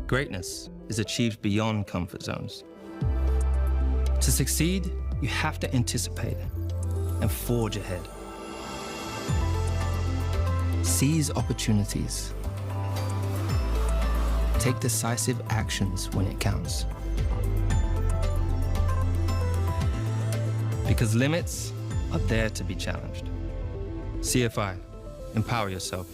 Greatness is achieved beyond comfort zones. To succeed, you have to anticipate and forge ahead. Seize opportunities. Take decisive actions when it counts. Because limits are there to be challenged. CFI, empower yourself.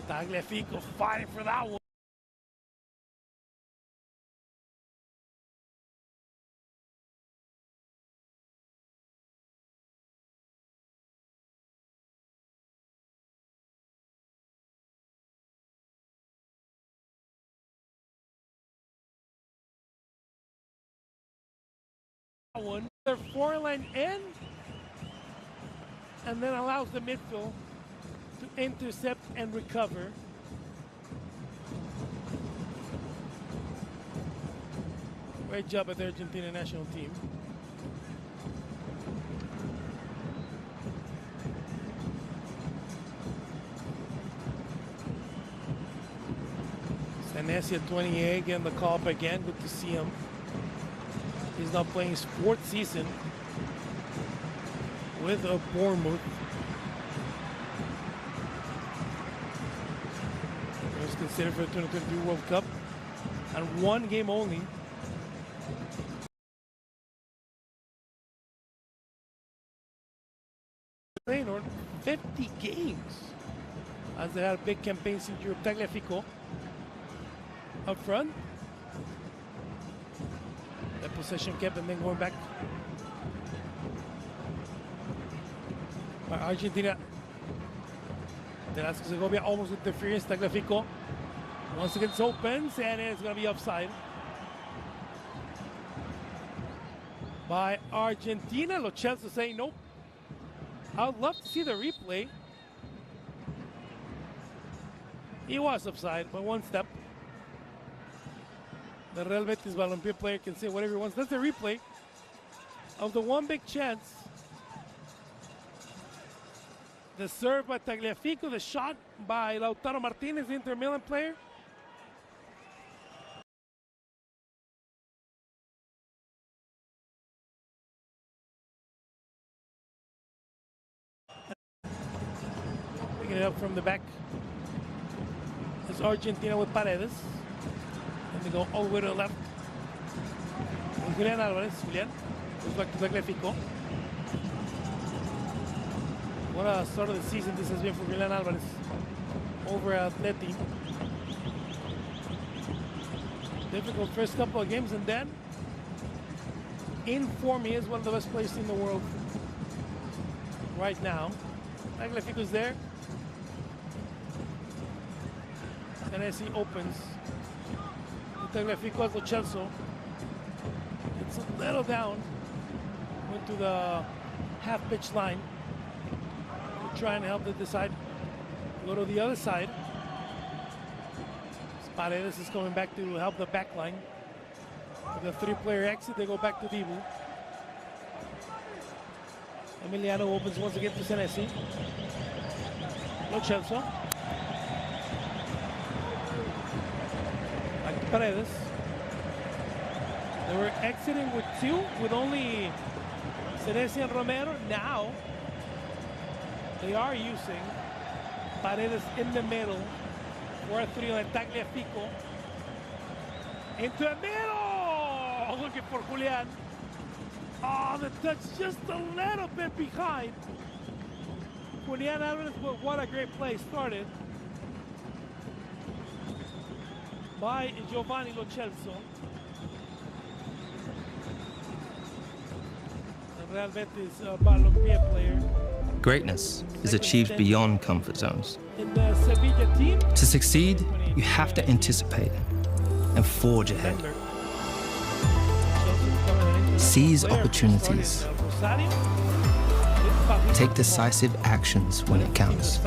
Tagliafico fighting for that one. Their foreline end, and then allows the midfield to intercept and recover. Great job at the Argentina national team. Sanesia 28 getting the call up again. Good to see him. He's now playing his 4th season with Bournemouth. He was considered for the 2023 World Cup and 1 game only playing or 50 games as they had big campaigns in Europe. Tagliafico up front. That possession kept and then going back by Argentina. Velasquez Segovia almost interference. Tagliafico once again opens and it's going to be offside by Argentina. Lo Celso saying nope. I would love to see the replay. He was offside by one step. The Real Betis Balompié player can say whatever he wants. That's the replay of the one big chance. The serve by Tagliafico, the shot by Lautaro Martinez, the Inter Milan player. Picking it up from the back. It's Argentina with Paredes. And they go all the way to the left. And Julian Alvarez. Julian goes back to Tagliafico. What a start of the season this has been for Julian Alvarez over Atleti. Difficult first couple of games, and then in form, he is one of the best players in the world right now. Tagliafico's there. And as he opens, Tagliafico as Lo Celso. It's a little down. Went to the half-pitch line. Try and help them decide. Go to the other side. Paredes is coming back to help the back line. With a three-player exit, they go back to Dibu. Emiliano opens once again to Senesi. Lo Celso. Back to Paredes. They were exiting with two, with only Senesi and Romero. Now, they are using Paredes in the middle for a three and Tagliafico into the middle. Looking for Julian. Oh, the touch just a little bit behind. Julian Alvarez, but what a great play started by Giovanni Lo Celso. The Real Betis Balompié player. Greatness is achieved beyond comfort zones. In the Sevilla team, To succeed, you have to anticipate and forge ahead. Seize opportunities. Take decisive actions when it counts.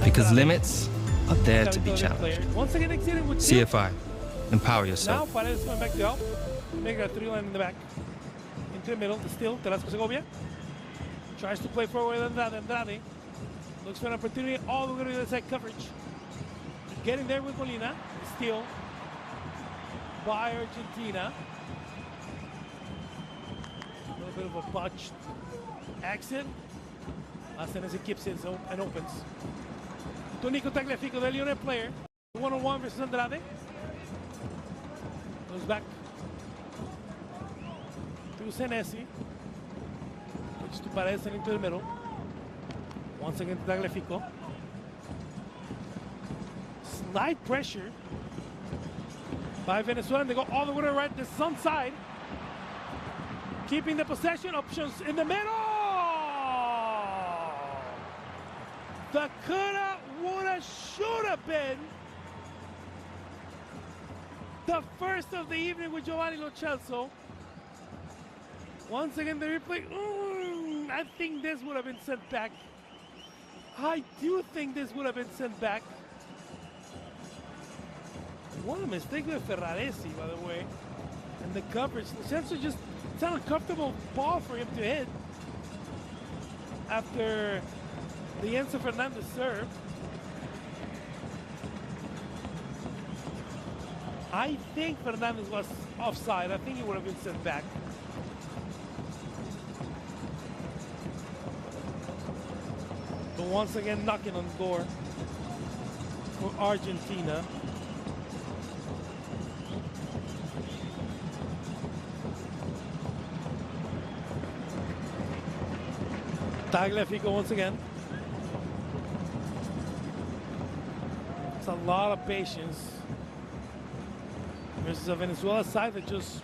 Because limits are there to be challenged. CFI, empower Now yourself. Paredes going back to help. Make a three line in the back. Into the middle, still, Velasquez Segovia. Tries to play forward with Andrade. Looks for an opportunity all the way to the other side coverage. Getting there with Molina. Steal by Argentina. A little bit of a botched exit. Senesi keeps it and opens. Tonico Tagliafico, the Leone player. One-on-one versus Andrade. Goes back to Senesi. Which to Paredes and into the middle. Once again to Tagliafico. Slight pressure by Venezuela. They go all the way to the right. This is onside. Keeping the possession. Options in the middle. The coulda, woulda, shoulda been the first of the evening with Giovanni Lo Celso. Once again, the replay. I think this would have been sent back. I do think this would have been sent back. What a mistake with Ferraresi, by the way. And the coverage. Lo Celso just, it's not a comfortable ball for him to hit after the Enzo Fernandez serve. I think Fernandez was offside. I think he would have been sent back. But once again, knocking on the door for Argentina. Tagliafico once again. It's a lot of patience. Versus a Venezuela side that just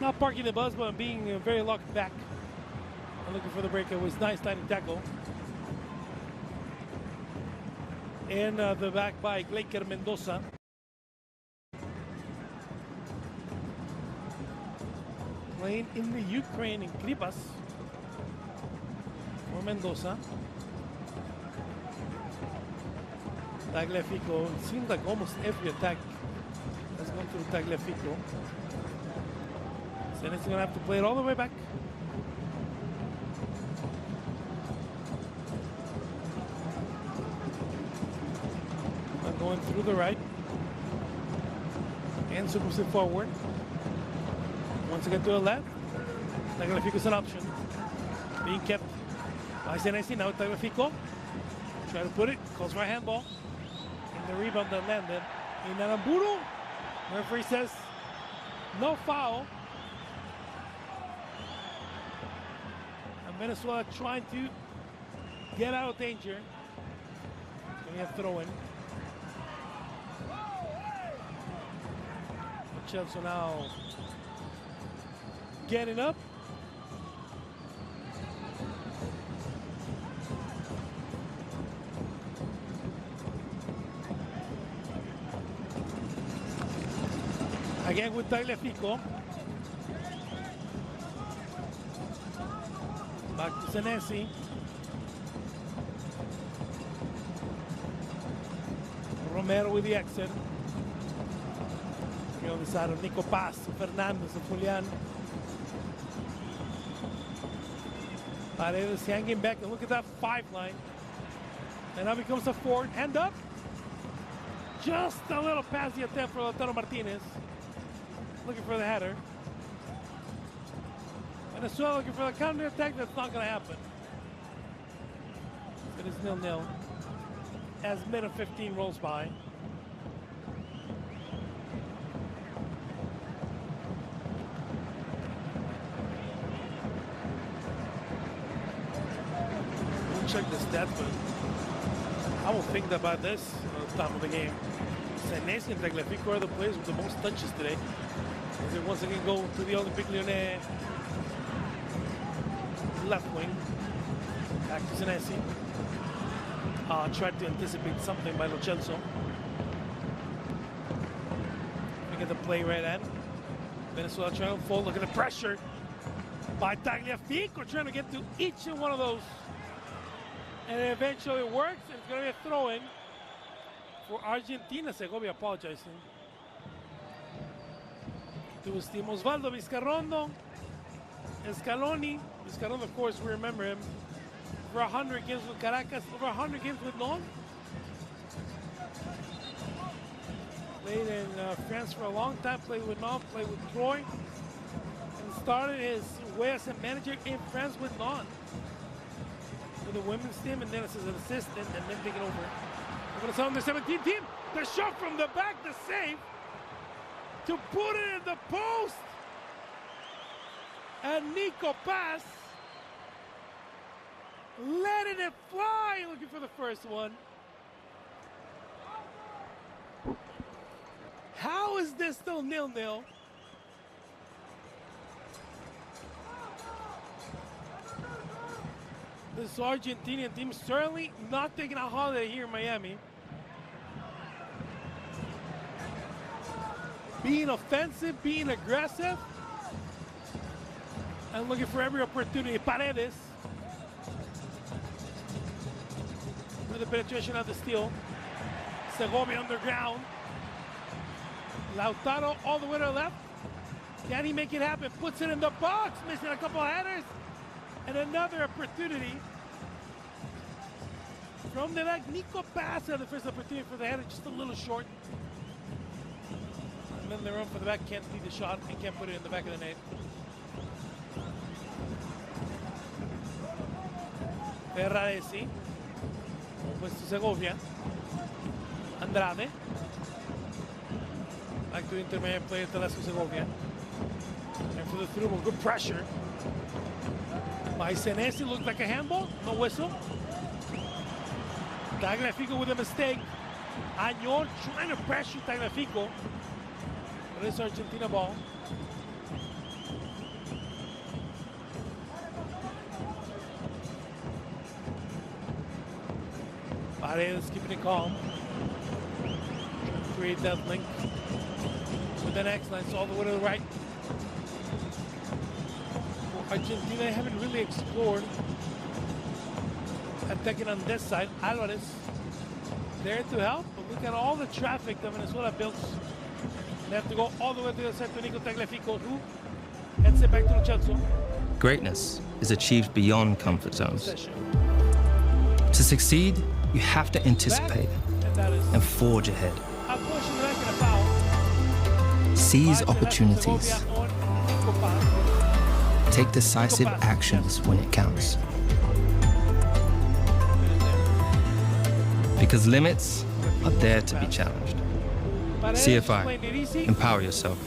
not parking the bus, but being very locked back. And looking for the break. It was nice sliding tackle. And the back by Glaker Mendoza. Playing in the Ukraine in Kripas for Mendoza. Tagliafico, it seems like almost every attack has gone through Tagliafico. So he's going to have to play it all the way back. And going through the right. And circles it forward. Once again to the left. Tagliafico's an option. Being kept by Senesi. Now Tagliafico. Try to put it. Calls for a handball. And the rebound that landed in Aramburu. Referee says no foul. And Venezuela trying to get out of danger. Getting a throw in. Chelsea now getting up. Again with Tagliafico. Back to Senesi. Romero with the exit. On the side of Nico Paz, Fernandez, and Julian. Paredes hanging back, and look at that 5 line. And now becomes a 4. Hand up. Just a little past the attempt for Lautaro Martinez. Looking for the header. Venezuela looking for the counter attack. That's not going to happen. It is 0-0 as minute 15 rolls by. Check the stats, but I will think about this at the top of the game. Senesi and Tagliafico are the players with the most touches today. As they once again go to the Olympique Lyonnais left wing. Back to Senesi. Tried to anticipate something by Lo Celso. Look at the play right end. Venezuela trying to fold. Look at the pressure by Tagliafico, trying to get to each and one of those. And it eventually works, and it's going to be a throw-in for Argentina. Segovia apologizing to his team. Osvaldo Vizcarrondo, Scaloni. Vizcarrondo, of course, we remember him. Over 100 games with Caracas, over 100 games with Lyon. Played in France for a long time, played with Lyon, played with Troy. And started his way as a manager in France with Lyon. The women's team, and then as an assistant, and then taking over. We're going to send the 17 team. The shot from the back, the save to put it in the post. And Nico Paz letting it fly, looking for the first one. How is this still 0-0? This Argentinian team certainly not taking a holiday here in Miami. Being offensive, being aggressive, and looking for every opportunity. Paredes with the penetration of the steal. Segovia underground. Lautaro all the way to the left. Can he make it happen? Puts it in the box, missing a couple of headers. And another opportunity from the back. Nico Paz had the first opportunity for the header, just a little short. And then the run for the back can't lead the shot and can't put it in the back of the net. Ferraresi. Pues to Segovia. Andrade. Back to the intermediate player, Telesco Segovia. And for the through, good pressure. By Senesi, looked like a handball. No whistle. Tagliafico with a mistake. Añor trying to pressure Tagliafico. But it's Argentina ball. Paredes keeping it calm. Create that link with the next line, so all the way to the right. For Argentina haven't really explored attacking on this side. Alvarez there to help, but look at all the traffic that Venezuela builds. They have to go all the way to the side to Nico Tagliafico, who heads it back to Luchelso. Greatness is achieved beyond comfort zones. Possession. To succeed, you have to anticipate And that is and forge ahead. a push in the back and a foul. Seize By opportunities. Segovia on Nico Paz. Take decisive actions when it counts. Because limits are there to be challenged. Paredes CFI. playing it easy. Empower yourself.